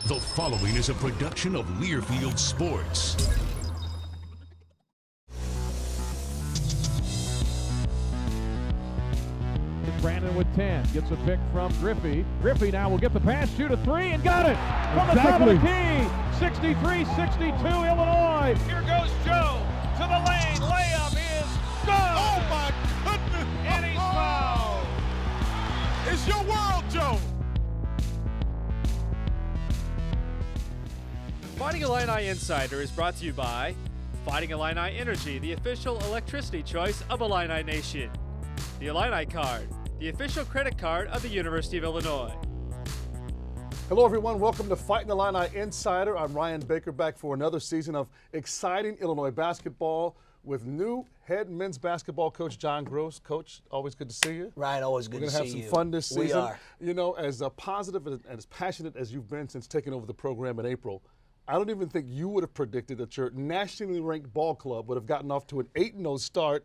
The following is a production of Learfield Sports. Brandon with 10, gets a pick from Griffey. Griffey now will get the pass, shoot a three, and got it! From the top of the key, 63-62 Illinois. Here goes Joe to the lane, layup is good! Oh my goodness! And he's fouled! It's your world, Joe! Fighting Illini Insider is brought to you by Fighting Illini Energy, the official electricity choice of Illini Nation. The Illini Card, the official credit card of the University of Illinois. Hello everyone, welcome to Fighting Illini Insider. I'm Ryan Baker, back for another season of exciting Illinois basketball with new head men's basketball coach John Gross. Coach, always good to see you. Ryan, always good to see you. We're going to have some fun this season. We are. You know, as positive and as passionate as you've been since taking over the program in April, I don't even think you would have predicted that your nationally ranked ball club would have gotten off to an 8-0 start.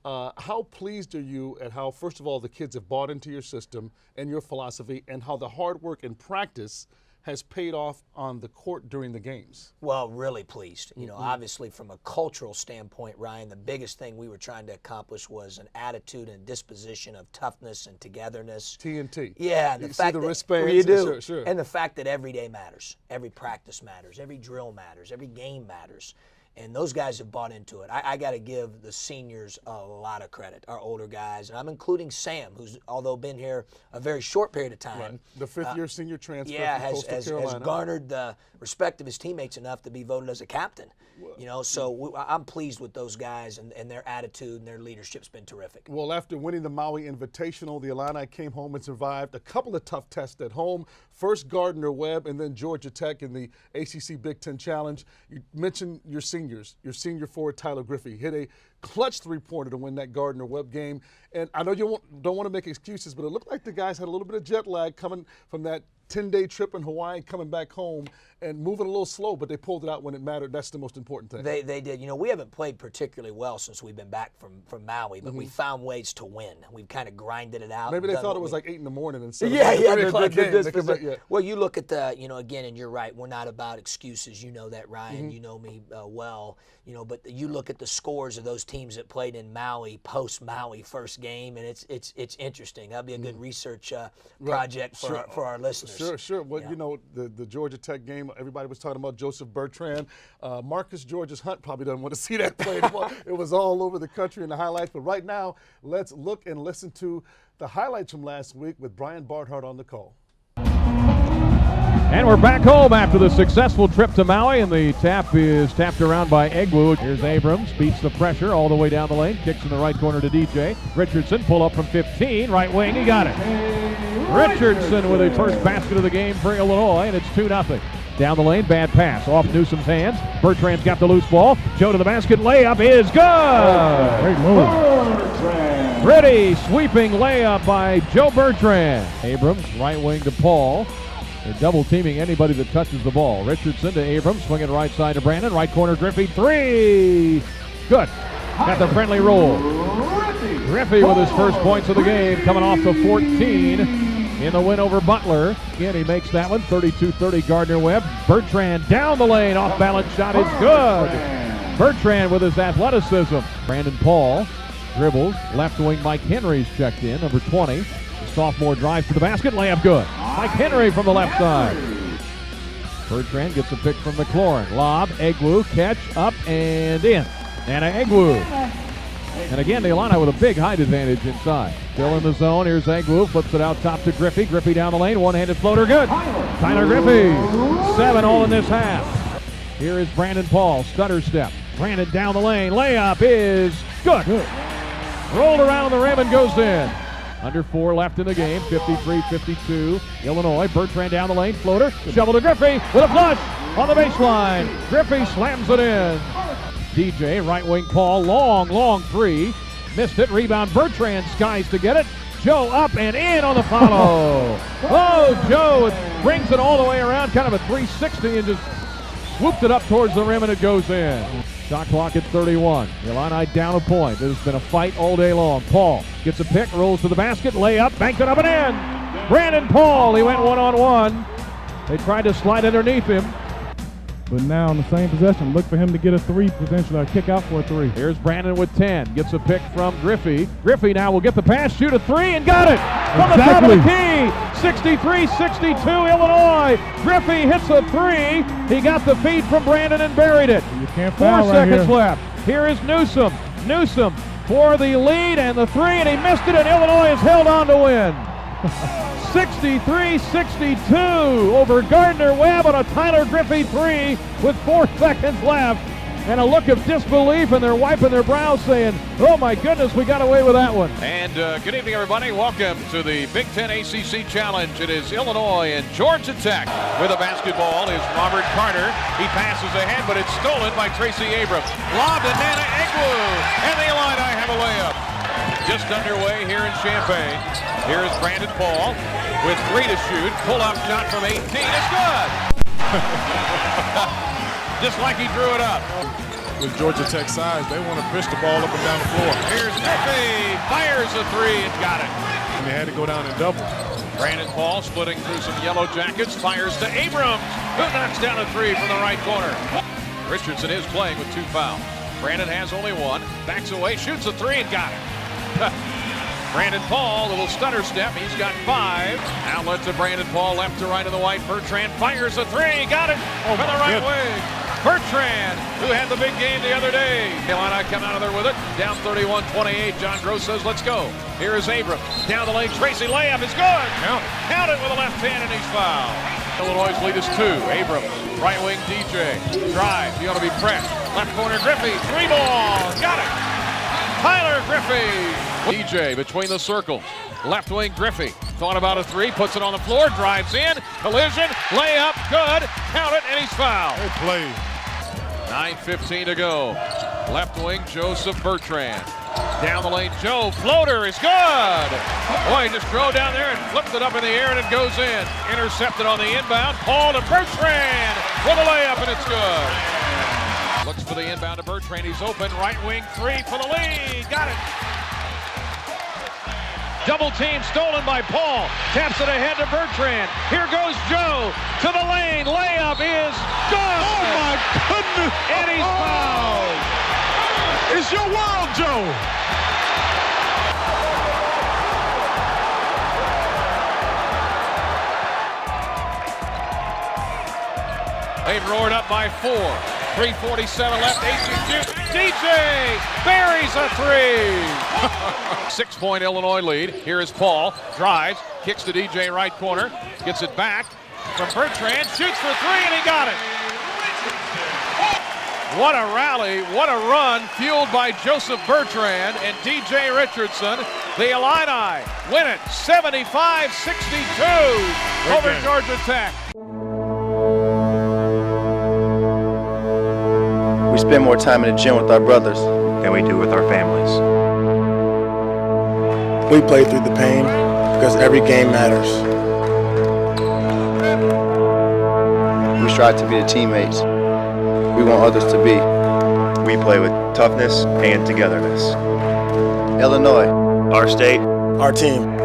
How pleased are you at how, first of all, the kids have bought into your system and your philosophy, and how the hard work and practice has paid off on the court during the games? Well, really pleased. You know, obviously from a cultural standpoint, Ryan, the biggest thing we were trying to accomplish was an attitude and disposition of toughness and togetherness. TNT. Yeah, and the you fact see the that wristbands? you do, Sure, sure. and the fact that every day matters, every practice matters, every drill matters, every game matters. And those guys have bought into it. I got to give the seniors a lot of credit, our older guys. And I'm including Sam, who's, although been here a very short period of time. Right. The fifth-year senior transfer from has Carolina. garnered the respect of his teammates enough to be voted as a captain. You know, so I'm pleased with those guys, and their attitude and their leadership's been terrific. Well, after winning the Maui Invitational, the Illini came home and survived a couple of tough tests at home. First Gardner-Webb and then Georgia Tech in the ACC Big Ten Challenge. You mentioned your seniors. Your senior forward, Tyler Griffey, hit a clutch three-pointer to win that Gardner-Webb game. And I know you don't want to make excuses, but it looked like the guys had a little bit of jet lag coming from that 10-day trip in Hawaii, coming back home and moving a little slow, but they pulled it out when it mattered. That's the most important thing. They did. You know, we haven't played particularly well since we've been back from Maui, but we found ways to win. We've kind of grinded it out. Maybe they thought it was like 8 in the morning instead of Well, you look at the, you know, again, and you're right, we're not about excuses. You know that, Ryan. You know me well. You know, but you look at the scores of those teams that played in Maui, post-Maui first game, and it's interesting. That'll be a good research project for our listeners. Sure. Well, you know, the Georgia Tech game, everybody was talking about Joseph Bertrand. Marcus Georges Hunt probably doesn't want to see that play anymore. It was all over the country in the highlights. But right now, let's look and listen to the highlights from last week with Brian Barthart on the call. And we're back home after the successful trip to Maui, and the tap is tapped around by Egwu. Here's Abrams, beats the pressure all the way down the lane, kicks in the right corner to DJ. Richardson, pull up from 15, right wing, he got it. Richardson with his first basket of the game for Illinois, and it's 2-0. Down the lane, bad pass, off Newsom's hands. Bertrand's got the loose ball. Joe to the basket, layup is good! Great move. Pretty sweeping layup by Joe Bertrand. Abrams, right wing to Paul. They're double teaming anybody that touches the ball. Richardson to Abrams, swinging right side to Brandon. Right corner, Griffey, three! Good. Got the friendly roll. Griffey with his first points of the game, coming off the 14 in the win over Butler. Again, he makes that one, 32-30 Gardner-Webb. Bertrand down the lane, off balance shot is good. Bertrand with his athleticism. Brandon Paul dribbles, left wing Mike Henry's checked in, number 20. The sophomore drives to the basket, layup good. Mike Henry from the left side. Bertrand gets a pick from McLaurin. Lob, Egwu, catch, up and in. And Egwu. And again, the Illini with a big height advantage inside. Still in the zone, here's Egwu, flips it out top to Griffey. Griffey down the lane, one-handed floater, good. Tyler Griffey, 7 all in this half. Here is Brandon Paul, stutter step. Brandon down the lane, layup is good. Rolled around the rim and goes in. Under 4 left in the game, 53-52. Illinois, Bertrand down the lane, floater, shovel to Griffey with a flush on the baseline. Griffey slams it in. DJ, right wing Paul, long three. Missed it, rebound Bertrand, skies to get it. Joe up and in on the follow. Oh, Joe brings it all the way around, kind of a 360, and just swooped it up towards the rim, and it goes in. Shot clock at 31. Illini down a point. It has been a fight all day long. Paul gets a pick, rolls to the basket, layup, banked it up and in. Brandon Paul, he went one-on-one. They tried to slide underneath him. But now on the same possession, look for him to get a three, potentially, or kick out for a three. Here's Brandon with 10. Gets a pick from Griffey. Griffey now will get the pass, shoot a three, and got it! From the top of the key! 63-62 Illinois. Griffey hits a three. He got the feed from Brandon and buried it. You can't foul 4 right seconds here. left. Here is Newsom. Newsom for the lead and the three, and he missed it, and Illinois is held on to win. 63-62 over Gardner-Webb on a Tyler Griffey three with 4 seconds left. And a look of disbelief, and they're wiping their brows saying, oh my goodness, we got away with that one. And good evening, everybody. Welcome to the Big Ten ACC Challenge. It is Illinois and Georgia Tech. With a basketball is Robert Carter. He passes ahead, but it's stolen by Tracy Abrams. Lob to Nana Egwu, and the Illini have a layup. Just underway here in Champaign. Here's Brandon Paul with 3 to shoot. Pull-up shot from 18 is good. Just like he drew it up. With Georgia Tech size, they want to push the ball up and down the floor. Here's Griffey, fires a three and got it. And they had to go down and double. Brandon Paul splitting through some Yellow Jackets, fires to Abrams, who knocks down a three from the right corner. Richardson is playing with 2 fouls. Brandon has only 1, backs away, shoots a three and got it. Brandon Paul, little stutter step, he's got 5. Outlet to Brandon Paul, left to right of the white. Bertrand fires a three, got it from the right wing. Bertrand, who had the big game the other day. Illini come out of there with it. Down 31-28. John Gross says, let's go. Here is Abrams. Down the lane, Tracy layup is good. Count it with a left hand, and he's fouled. Illinois' lead is 2. Abrams, right wing DJ. Drive, you ought to be pressed. Left corner, Griffey. 3 ball. Got it. Tyler Griffey. DJ between the circles. Left wing Griffey. Thought about a three, puts it on the floor, drives in. Collision, layup, good. Count it, and he's fouled. They played. 9:15 to go. Left wing Joseph Bertrand. Down the lane, Joe. Floater is good. Boy, he just drove down there and flipped it up in the air, and it goes in. Intercepted on the inbound. Paul to Bertrand for the layup, and it's good. Looks for the inbound to Bertrand. He's open. Right wing three for the lead. Got it. Double team stolen by Paul. Taps it ahead to Bertrand. Here goes Joe to the lane. Layup is good. Oh my goodness! And he's fouled. It's your world, Joe. They've roared up by 4. 3:47 left. 8 to shoot. DJ buries a three. 6-point Illinois lead. Here is Paul. Drives. Kicks to DJ right corner. Gets it back from Bertrand. Shoots for 3, and he got it. What a rally. What a run fueled by Joseph Bertrand and DJ Richardson. The Illini win it 75-62 over Georgia Tech. We spend more time in the gym with our brothers than we do with our families. We play through the pain because every game matters. We strive to be the teammates we want others to be. We play with toughness and togetherness. Illinois, our state, our team.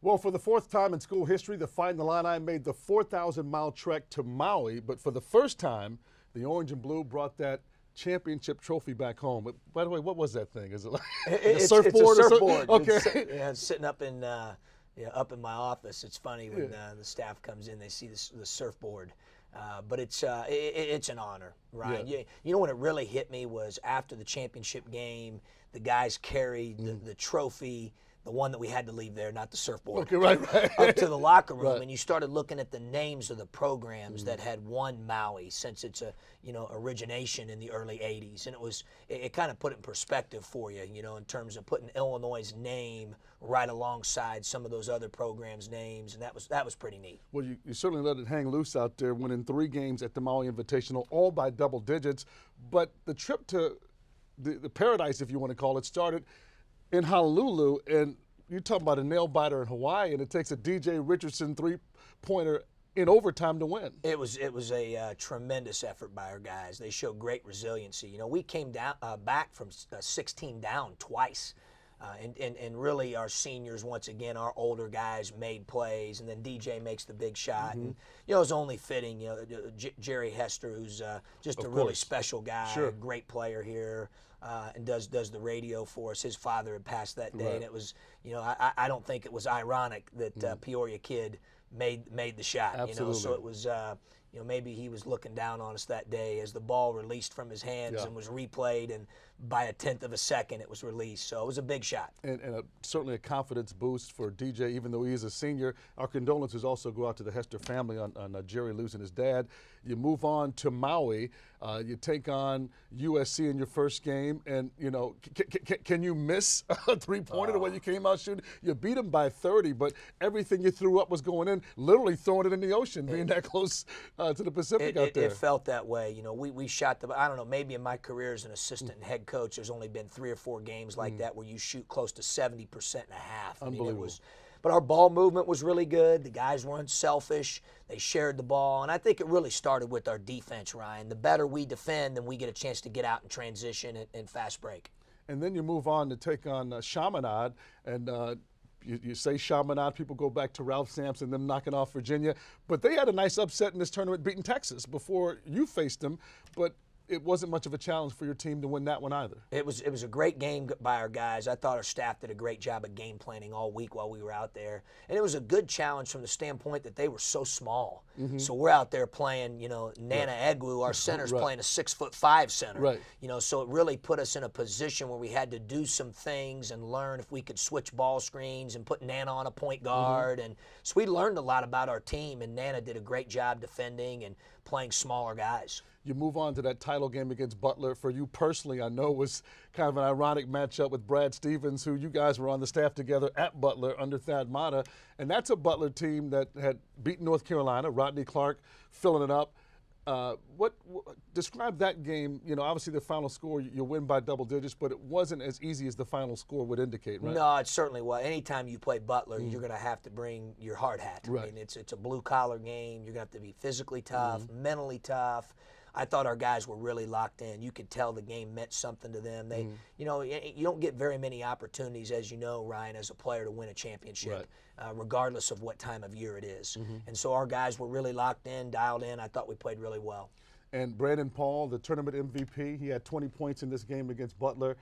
Well, for the 4th time in school history, the Fighting Illini made the 4,000-mile trek to Maui. But for the first time, the Orange and Blue brought that championship trophy back home. By the way, what was that thing? Is it like a surfboard? It's a surfboard. Okay. It's sitting up in my office. It's funny when the staff comes in, they see the surfboard. But it's an honor, Ryan. Yeah. You know when it really hit me was after the championship game, the guys carried the trophy, the one that we had to leave there, not the surfboard. Okay, right. Up to the locker room, Right. and you started looking at the names of the programs that had won Maui since its origination in the early '80s, and it kind of put it in perspective for you, in terms of putting Illinois' name right alongside some of those other programs' names, and that was pretty neat. Well, you certainly let it hang loose out there, winning 3 games at the Maui Invitational, all by double digits. But the trip to the paradise, if you want to call it, started in Honolulu, and you're talking about a nail-biter in Hawaii, and it takes a DJ Richardson three-pointer in overtime to win. It was a tremendous effort by our guys. They showed great resiliency. We came down back from 16 down twice And really our seniors, once again, our older guys made plays, and then DJ makes the big shot. And, you know, it's only fitting, you know, Jerry Hester, who's just a really special guy, a great player here, and does the radio for us. His father had passed that day, and it was, you know, I don't think it was ironic that Peoria kid made the shot. Absolutely. You know, so it was, you know, maybe he was looking down on us that day as the ball released from his hands and was replayed, and by a 1/10 of a second it was released. So it was a big shot. And certainly a confidence boost for DJ, even though he is a senior. Our condolences also go out to the Hester family on Jerry losing his dad. You move on to Maui. You take on USC in your first game, and, you know, can you miss a three-pointer the way you came out shooting? You beat them by 30, but everything you threw up was going in, literally throwing it in the ocean, being that close to the Pacific out there. It felt that way. You know, we shot I don't know, maybe in my career as an assistant and head coach, there's only been 3 or 4 games like that where you shoot close to 70% and a half. Unbelievable. I mean, but our ball movement was really good. The guys were unselfish. They shared the ball. And I think it really started with our defense, Ryan. The better we defend, then we get a chance to get out and transition and fast break. And then you move on to take on Chaminade. And you say Chaminade, people go back to Ralph Sampson, them knocking off Virginia. But they had a nice upset in this tournament, beating Texas before you faced them. But it wasn't much of a challenge for your team to win that one either. It was a great game by our guys. I thought our staff did a great job of game planning all week while we were out there. And it was a good challenge from the standpoint that they were so small. So we're out there playing, you know, Nana Egwu, our center's playing a 6'5" center. You know, so it really put us in a position where we had to do some things and learn if we could switch ball screens and put Nana on a point guard. And so we learned a lot about our team, and Nana did a great job defending and playing smaller guys. You move on to that title game against Butler. For you personally, I know it was kind of an ironic matchup with Brad Stevens, who you guys were on the staff together at Butler under Thad Matta. And that's a Butler team that had beaten North Carolina, Rodney Clark filling it up. Describe that game. You know, obviously the final score, you win by double digits, but it wasn't as easy as the final score would indicate, right? No, it certainly was. Anytime you play Butler, you're going to have to bring your hard hat. I mean, it's a blue-collar game. You're going to have to be physically tough, mentally tough. I thought our guys were really locked in. You could tell the game meant something to them. They, you know, you don't get very many opportunities, as you know, Ryan, as a player to win a championship, regardless of what time of year it is. And so our guys were really locked in, dialed in. I thought we played really well. And Brandon Paul, the tournament MVP, he had 20 points in this game against Butler.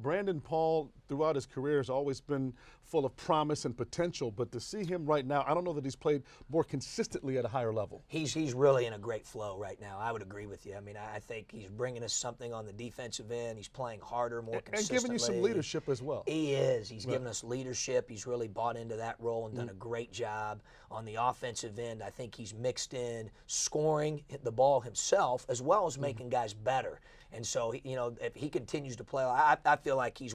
Brandon Paul, throughout his career, has always been full of promise and potential, but to see him right now, I don't know that he's played more consistently at a higher level. He's really in a great flow right now. I would agree with you. I mean, I think he's bringing us something on the defensive end. He's playing harder, more consistently. And giving you some leadership as well. He is. He's giving us leadership. He's really bought into that role and done a great job. On the offensive end, I think he's mixed in scoring the ball himself as well as making guys better. And so, you know, if he continues to play, I feel like he's